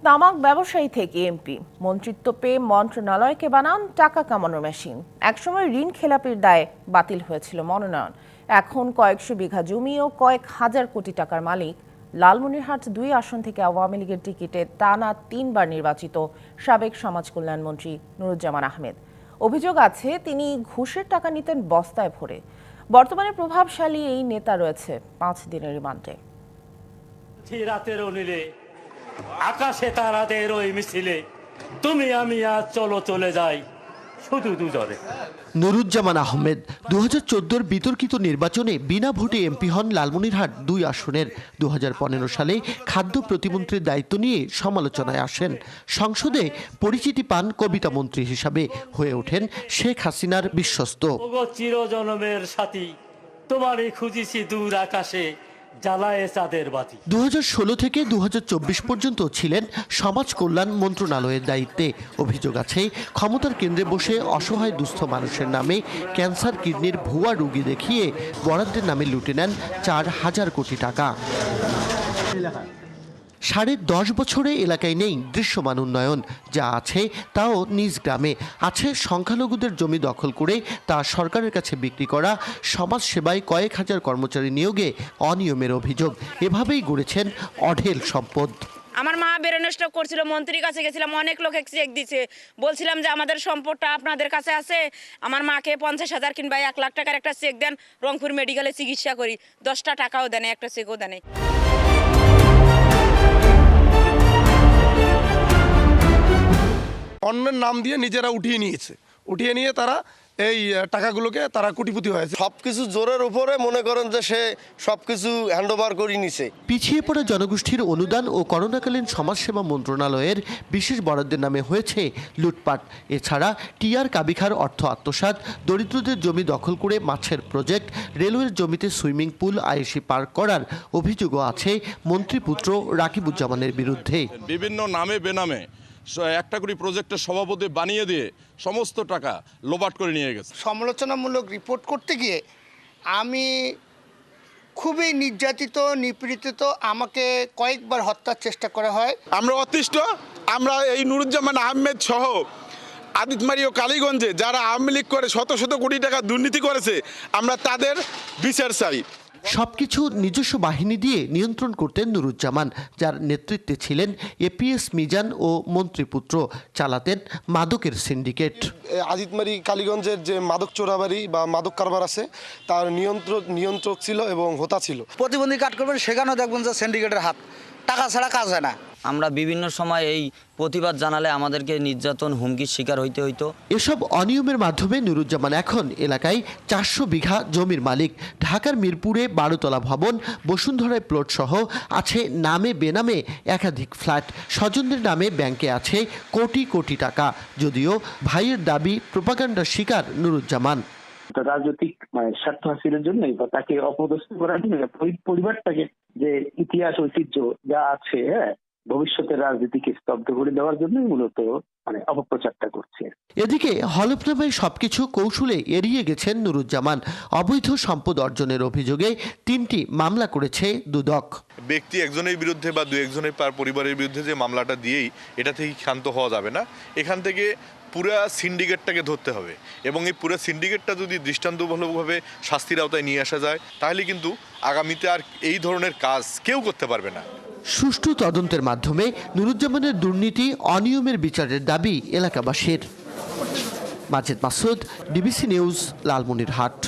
তামাক ব্যবসায়ী থেকে এমপি, মন্ত্রিত্ব পেয়ে মন্ত্রণালয়কে বানান টাকা কামানোর মেশিন। একসময় ঋণ খেলাপির দায়ে বাতিল হয়েছিল মনোনয়ন। এখন কয়েকশো বিঘা জমি ও কয়েক হাজার কোটি টাকার মালিক। লালমনিরহাট ২ আসন থেকে আওয়ামী লীগের টিকিটে টানা ৩বার নির্বাচিত সাবেক সমাজ কল্যাণ মন্ত্রী নুরুজ্জামান আহমেদ। অভিযোগ আছে তিনি ঘুষের টাকা নিতেন বস্তায় ভরে। বর্তমানে প্রভাবশালী এই নেতা রয়েছে 5 দিনের রিমান্ডে। রাতের অনিলে আকাশে তারাদের ওই মিছিলে তুমি আমি আজ চলো চলে যাই শুধু দুজনে। নুরুজ্জামান আহমেদ 2014 বিতর্কিত নির্বাচনে বিনা ভোটে এমপি হন লালমনিরহাট 2 আসনের। 2015 সালে খাদ্য প্রতিমন্ত্রীর দায়িত্ব নিয়ে সমালোচনায় আসেন। সংসদে পরিচিতি পান কবিতা মন্ত্রী হিসাবে, হয়ে ওঠেন শেখ হাসিনার বিশ্বস্ত। চিরজনমের সাথী তোমারই খুঁজিছি দূর আকাশে, 2016 থেকে 2024 পর্যন্ত ছিলেন সমাজ কল্যাণ মন্ত্রণালয়ের দায়িত্বে। অভিযোগ আছে ক্ষমতার কেন্দ্রে বসে অসহায় দুস্থ মানুষের নামে ক্যান্সার, কিডনির ভুয়া রোগী দেখিয়ে বরাদ্দের নামে লুটে নেন 4,000 কোটি টাকা। 10.5 বছরে এলাকায় নেই দৃশ্যমান উন্নয়ন। যা আছে তাও নিজ গ্রামে। আছে সংখ্যালঘুদের জমি দখল করে তা সরকারের কাছে বিক্রি করা, সমাজ সেবায় কয়েক হাজার কর্মচারী নিয়োগে অনিয়মের অভিযোগ। এভাবেই গড়েছেন অঢেল সম্পদ। আমার মা ব্রেন স্ট্রোক করছিল, মন্ত্রীর কাছে গেছিলাম, অনেক লোক চেক দিছে, বলছিলাম যে আমাদের সম্পদটা আপনাদের কাছে আছে, আমার মাকে 50,000 কিংবা 1 লাখ টাকার একটা চেক দেন, রংপুর মেডিকেলে চিকিৎসা করি। 10টা টাকাও দেন, একটা চেকও দেন। অন্যের নাম দিয়ে নিজেরা উঠিয়ে নিয়ে তারা এই টাকাগুলোকে তারা কোটিপতি হয়েছে। সবকিছু জোরের উপরে মনে করেন যে সে সবকিছু হ্যান্ডওভার করে নিছে। পিছিয়ে পড়া জনগোষ্ঠীর অনুদান ও করোনাকালীন সমাজসেবা মন্ত্রণালয়ের বিশেষ বরাদ্দের নামে হয়েছে লুটপাট। এছাড়া টিআর কাবিখার অর্থ আত্মসাৎ, দরিদ্রদের জমি দখল করে মাছের প্রজেক্ট, রেলওয়ের জমিতে সুইমিং পুল, আইএসি পার্ক করার অভিযোগও আছে মন্ত্রীপুত্র রাকিবুজ্জামানের বিরুদ্ধে। বিভিন্ন নামে বেনামে একটা করে প্রজেক্টের সভাপতি বানিয়ে দিয়ে সমস্ত টাকা লোপাট করে নিয়ে গেছে। সমালোচনামূলক রিপোর্ট করতে গিয়ে আমি খুবই নির্যাতিত, নিপীড়িত, আমাকে কয়েকবার হত্যার চেষ্টা করা হয়। আমরা অতিষ্ঠ। আমরা এই নুরুজ্জামান আহমেদ সহ আদিতমারি ও কালীগঞ্জে যারা আওয়ামী লীগ করে শত শত কোটি টাকা দুর্নীতি করেছে, আমরা তাদের বিচার চাই। সবকিছু নিজস্ব বাহিনী দিয়ে নিয়ন্ত্রণ করতেন নুরুজ্জামান, যার নেতৃত্বে ছিলেন এপিএস মিজান ও মন্ত্রীপুত্র। চালাতেন মাদকের সিন্ডিকেট। আজিতমারি কালীগঞ্জের যে মাদক চোরাবাড়ি বা মাদক কারবার আছে তার নিয়ন্ত্রক ছিল এবং হোতা ছিল। প্রতিবন্ধী কাট করবেন, সেখানেও দেখবেন যে সিন্ডিকেটের হাত, টাকা ছাড়া কাজ হয় না। আমরা বিভিন্ন সময় এই প্রতিবাদ জানালে আমাদেরকে নির্যাতন, হুমকির শিকার হইতে হইতো। এসব অনিয়মের মাধ্যমে নুরুজ্জামান এখন এলাকায় 400 বিঘা জমির মালিক। ঢাকার মিরপুরে 12 তলা ভবন, বসুন্ধরায় প্লট সহ আছে নামে বেনামে একাধিক ফ্ল্যাট। স্বজনদের নামে ব্যাংকে আছে কোটি কোটি টাকা। যদিও ভাইয়ের দাবি প্রোপাগান্ডার শিকার নুরুজ্জামান। রাজনৈতিক স্বার্থ হাসিলের জন্য বা তাকে অপদস্থ করার জন্য পরিবারটাকে যে ইতিহাস ঐতিহ্য যা আছে, ভবিষ্যতের রাজনীতিকে স্তব্ধ করে দেওয়ার জন্যই মূলত অপপ্রচারটা করছে। এদিকে হলফনামায় সবকিছু কৌশলে এড়িয়ে গেছেন নুরুজ্জামান। অবৈধ সম্পদ অর্জনের অভিযোগে 3টি মামলা করেছে দুদক। ব্যক্তি একজনের বিরুদ্ধে বা 2-1 তার পরিবারের বিরুদ্ধে যে মামলাটা দিয়েই এটা থেকে ক্ষান্ত হওয়া যাবে না। এখান থেকে পুরা সিন্ডিকেটটাকে ধরতে হবে এবং এই পুরো সিন্ডিকেটটা যদি দৃষ্টান্তমূলকভাবে শাস্তির আওতায় নিয়ে আসা যায়, তাহলে কিন্তু আগামীতে আর এই ধরনের কাজ কেউ করতে পারবে না। সুষ্ঠু তদন্তের মাধ্যমে নুরুজ্জামানের দুর্নীতি, অনিয়মের বিচারের দাবি এলাকাবাসীর। Majed Masud, DBC news, Lalmonirhat.